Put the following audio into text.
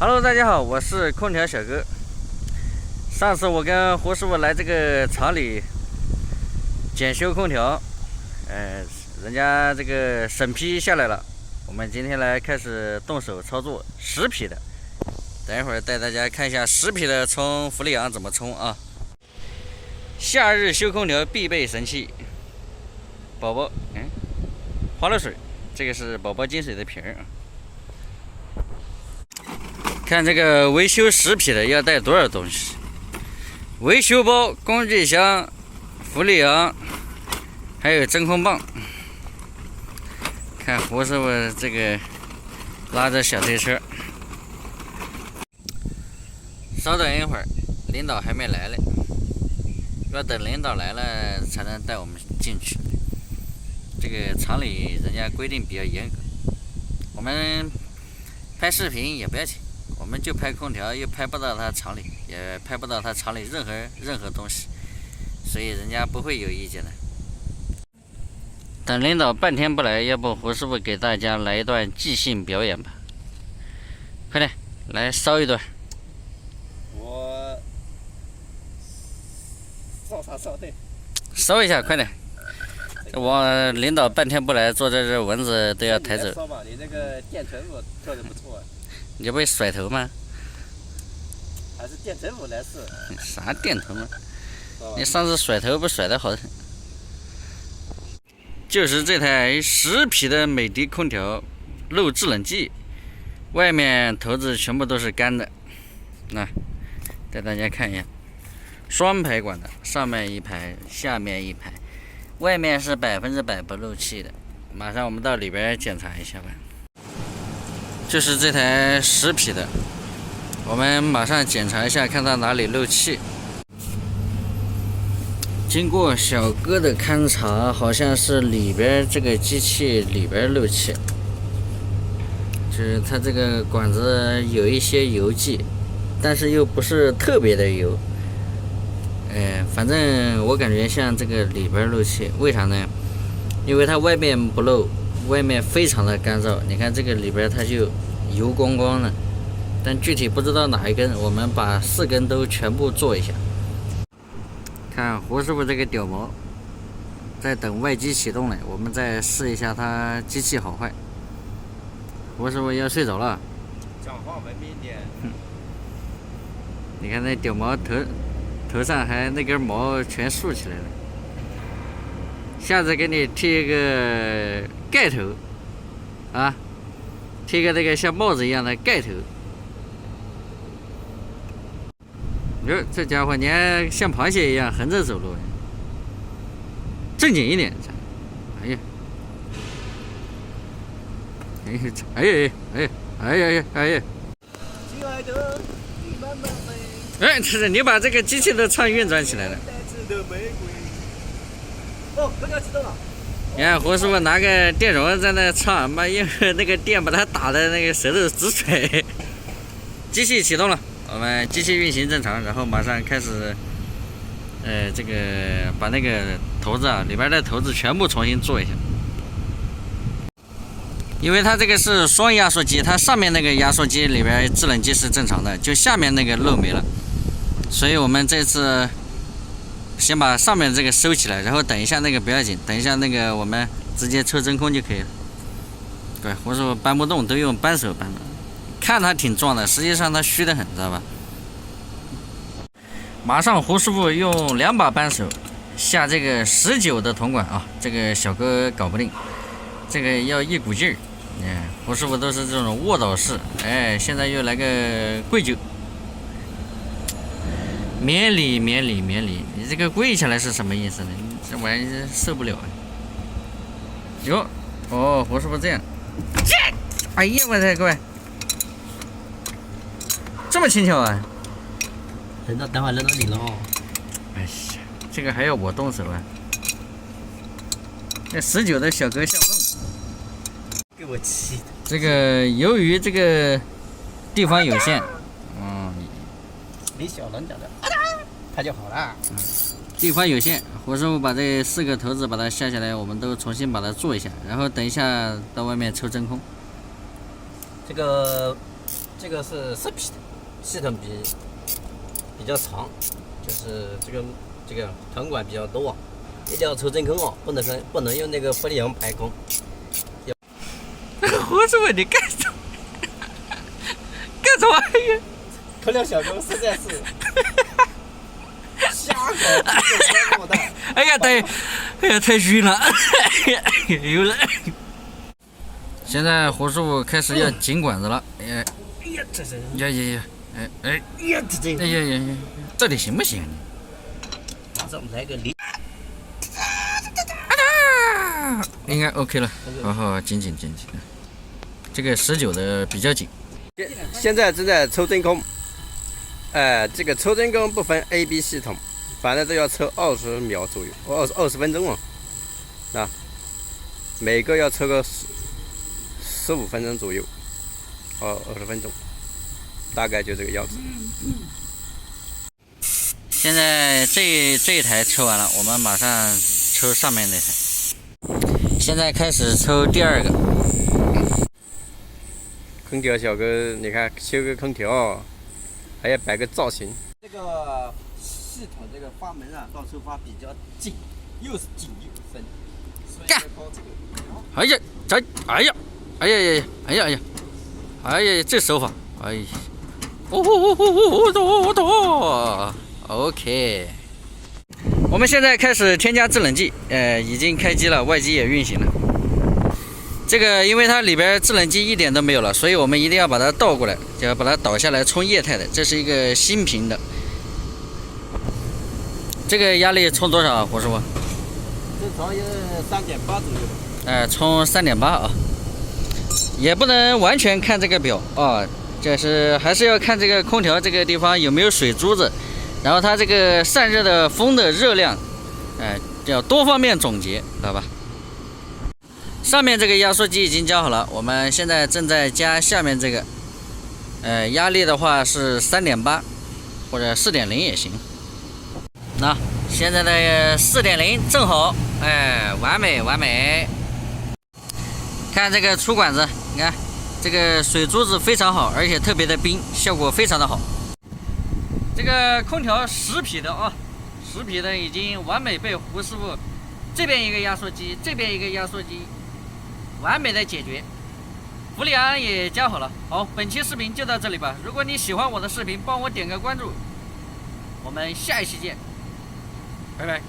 Hello， 大家好，我是空调小哥。上次我跟胡师傅来这个厂里检修空调，人家这个审批下来了，我们今天来开始动手操作10匹的。等一会儿带大家看一下10匹的冲氟利昂怎么冲啊！夏日修空调必备神器，宝宝，花露水，这个是宝宝金水的瓶儿。看这个维修10匹的要带多少东西？维修包、工具箱、氟利昂，还有真空棒。看胡师傅这个拉着小推车。稍等一会儿，领导还没来嘞，要等领导来了才能带我们进去。这个厂里人家规定比较严格，我们拍视频也不要紧。我们就拍空调，又拍不到他厂里，也拍不到他厂里任何东西，所以人家不会有意见的。等领导半天不来，要不胡师傅给大家来一段即兴表演吧？快点，来烧一段。我烧对，烧一下，快点。我领导半天不来，坐在这蚊子都要抬走。烧嘛，你这个电成舞做的不错啊。你不会甩头吗？还是电成舞来试。啥电头吗？你上次甩头不甩得好？就是这台10匹的美的空调漏制冷剂，外面头子全部都是干的。那带大家看一下，双排管的，上面一排，下面一排，外面是100%不漏气的。马上我们到里边检查一下吧。就是这台10匹的，我们马上检查一下，看它哪里漏气。经过小哥的勘察，好像是里边这个机器里边漏气，就是它这个管子有一些油迹，但是又不是特别的油。反正我感觉像这个里边漏气，为啥呢？因为它外面不漏。外面非常的干燥，你看这个里边它就油光光的，但具体不知道哪一根，我们把4根都全部做一下。看胡师傅这个屌毛，在等外机启动呢，我们再试一下它机器好坏。胡师傅要睡着了，讲话文明点。你看那屌毛头上还那根毛全竖起来了。下次给你贴一个盖头，啊，贴个那个像帽子一样的盖头。哟，这家伙你还像螃蟹一样横着走路，正经一点。哎呀，哎呀，哎呀，哎呀，哎呀，哎呀！亲爱的，你慢慢飞。这是你把这个机器都唱运转起来了。哦，空调启动了。你看胡师傅拿个电容在那唱，妈，因为那个电把他打的那个舌头直甩。机器启动了，我们机器运行正常，然后马上开始，这个把那个头子啊里边的头子全部重新做一下。因为它这个是双压缩机，它上面那个压缩机里边制冷剂是正常的，就下面那个漏没了，所以我们这次先把上面这个收起来，然后等一下那个不要紧，等一下那个我们直接抽真空就可以了。对，胡师傅搬不动，都用扳手搬的，看它挺壮的，实际上它虚得很，知道吧？马上胡师傅用2把扳手下这个19的铜管啊，这个小哥搞不定，这个要一股劲儿。胡师傅都是这种卧倒式，现在又来个跪酒。免礼，你这个跪下来是什么意思呢？这玩意受不了啊！哟，哦，胡师傅这样，哎呀，我的各位，这么轻巧啊！等会轮到你了哦。哎呀，这个还要我动手啊？那19的小哥笑不动，给我气的。这个由于这个地方有限，李小龙讲的，它就好了。地方有限，胡师傅把这4个头子把它下下来，我们都重新把它做一下，然后等一下到外面抽真空。这个这个是4匹的，系统比较长，就是这个铜管比较多啊，一定要抽真空哦，不能用那个不良排空。胡师傅，你干什么？干什么玩意？空调小哥实在是瞎搞，这么大。哎呀，太晕了，有了。现在胡师傅开始要紧管子了，哎呀，这是呀，到底行不行？马上来个离。应该 OK 了，好，紧，这个19的比较紧。现在正在抽真空，这个抽真空不分 A、B 系统，反正都要抽20秒左右，20分钟啊，每个要抽个15分钟左右，20分钟，大概就这个样子。现在这一台抽完了，我们马上抽上面那台。现在开始抽第2个。空调小哥，你看修个空调，还要摆个造型。这个系统这个阀门啊，到抽阀比较紧，又是紧又深。干！哎呀，这手法，哎呀，OK。我们现在开始添加制冷剂，已经开机了，外机也运行了。这个因为它里边制冷剂一点都没有了，所以我们一定要把它倒过来，就要把它倒下来冲液态的。这是一个新瓶的。这个压力冲多少啊，胡师傅？正常也3.8左右吧。冲3.8啊，也不能完全看这个表啊，就是还是要看这个空调这个地方有没有水珠子，然后它这个散热的风的热量，要多方面总结，知道吧？上面这个压缩机已经加好了，我们现在正在加下面这个，压力的话是3.8或者4.0也行。那现在的4.0正好，完美。看这个出管子，你看这个水珠子非常好，而且特别的冰，效果非常的好。这个空调10匹的啊，10匹的已经完美被胡师傅这边一个压缩机，这边一个压缩机。完美的解决，氟利安也加好了。好，本期视频就到这里吧。如果你喜欢我的视频，帮我点个关注，我们下一期见，拜拜。